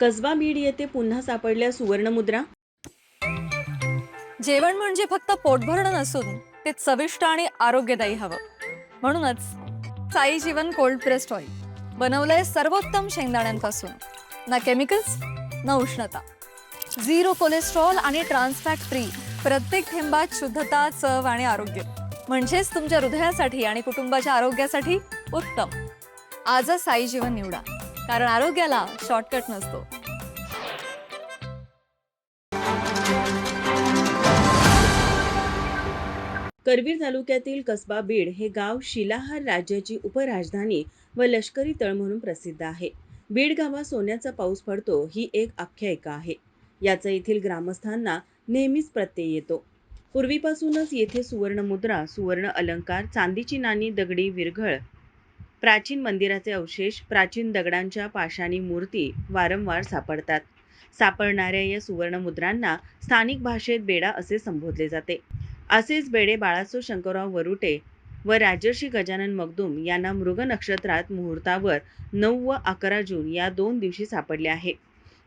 कसबा बीड येथे पुन्हा सापडल्या सुवर्णमुद्रा. जेवण म्हणजे फक्त पोट भरणं नसून ते चविष्ट आणि आरोग्यदायी हवं. म्हणूनच साई जीवन कोल्ड प्रेस्ड ऑइल बनवलंय सर्वोत्तम शेंगदाण्यांपासून. ना केमिकल्स ना उष्णता, झिरो कोलेस्ट्रॉल आणि ट्रान्सफॅट फ्री. प्रत्येक थेंबात शुद्धता, चव आणि आरोग्य. म्हणजेच तुमच्या हृदयासाठी आणि कुटुंबाच्या आरोग्यासाठी उत्तम. आजच साई जीवन निवडा, कारण आरोग्याला शॉर्टकट नसतो. करवीर तालुक्यातील कसबा बीड हे गाव शिलाहार राज्याची उपराजधानी व लष्करी तळ म्हणून प्रसिद्ध आहे. बीड गावात सोन्याचा पाऊस पडतो ही एक आख्यायिका आहे. याचा येथील ग्रामस्थांना नेहमीच प्रत्यय येतो. पूर्वीपासूनच येथे सुवर्ण मुद्रा, सुवर्ण अलंकार, चांदीची नाणी, दगडी विरघळ, प्राचीन मंदिराचे अवशेष, प्राचीन दगडांच्या पाषाणी मूर्ती वारंवार सापडतात. सापडणाऱ्या या सुवर्ण मुद्रांना स्थानिक भाषेत बेडा असे संबोधले जाते. असेच बेडे बाळासो शंकरराव वरुटे व राजर्षी गजानन मगदुम यांना मृग नक्षत्रात मुहूर्तावर 9 व 11 जून या 2 दिवशी सापडले आहे.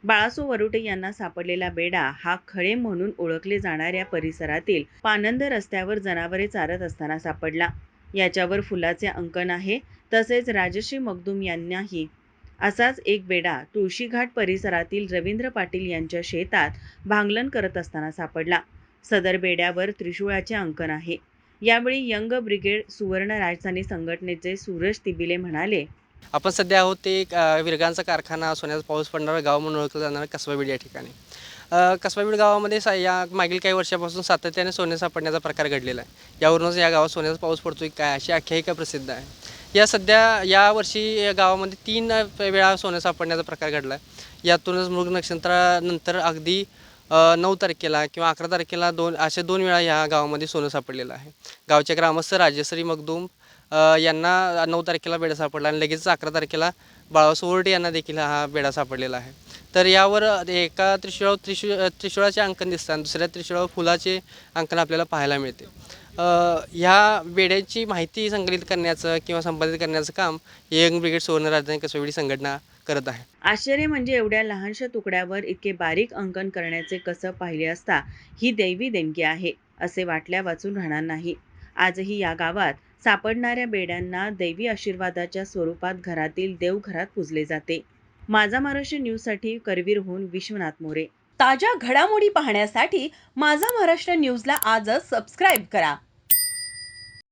बाळासो वरुटे यांना सापडलेला बेडा हा खळे म्हणून ओळखले जाणाऱ्या परिसरातील पानंद रस्त्यावर जनावरे चारत असताना सापडला. याच्यावर फुलाचे अंकन आहे. तसेच राजर्षी मगदुम यांनाही असाच एक बेडा तुळशीघाट परिसरातील रवींद्र पाटील यांच्या शेतात भांगलन करत असताना सापडला. सदर बेड्यावर त्रिशूळाचे अंकन आहे. यावेळी यंग ब्रिगेड सुवर्ण राजधानी संघटनेचे सूरज तिबिले म्हणाले, आपण सध्या आहोत ते एक विरगांचा कारखाना, सोन्याचा पाऊस पडणारं गाव म्हणून ओळखलं जाणारं कसबा बीड या ठिकाणी. कसबा बीड गावामध्ये या मागील काही वर्षापासून सातत्याने सोने सापडण्याचा प्रकार घडलेला आहे. यावरूनच या गावात सोन्याचा पाऊस पडतोय काय अशी आख्यायिका प्रसिद्ध आहे. या वर्षी या गावामध्ये 3 वेळा सोनं सापडण्याचा प्रकार घडला आहे. यातूनच मृग नक्षत्रानंतर अगदी 9 तारखेला किंवा 11 तारखेला असे 2 वेळा या गावामध्ये सोनं सापडलेलं आहे. गावचे ग्रामस्थ राजश्री मगदुम यांना 9 तारखेला बेडा सापडला आणि लगेच 11 तारखेला बाळासो वरुटे यांना देखील हा बेडा सापडलेला आहे. तर यावर एका त्रिशूळाचे अंकन दिसतात, दुसऱ्या त्रिशूळावर फुलाचे अंकन आपल्याला पाहायला मिळते. ह्या बेड्याची माहिती संकलित करण्याचं किंवा संपादित करण्याचं काम यंग ब्रिगेड सुवर्ण राजधानी कसबा बीड संघटना करत आहे. आश्चर्य म्हणजे एवढ्या लहानशा तुकड्यावर इतके बारीक अंकन करण्याचे कसब पाहिले असता ही दैवी देणगी आहे असे वाटल्या वाचून राहणार नाही. आजही या गावात सापडणाऱ्या बेड्यांना दैवी आशीर्वादाच्या स्वरूपात घरातील देवघरात पूजले जाते. माझा महाराष्ट्र न्यूजसाठी करवीरहून विश्वनाथ मोरे. ताज्या घडामोडी पाहण्यासाठी माझा महाराष्ट्र न्यूजला आजच सबस्क्राईब करा.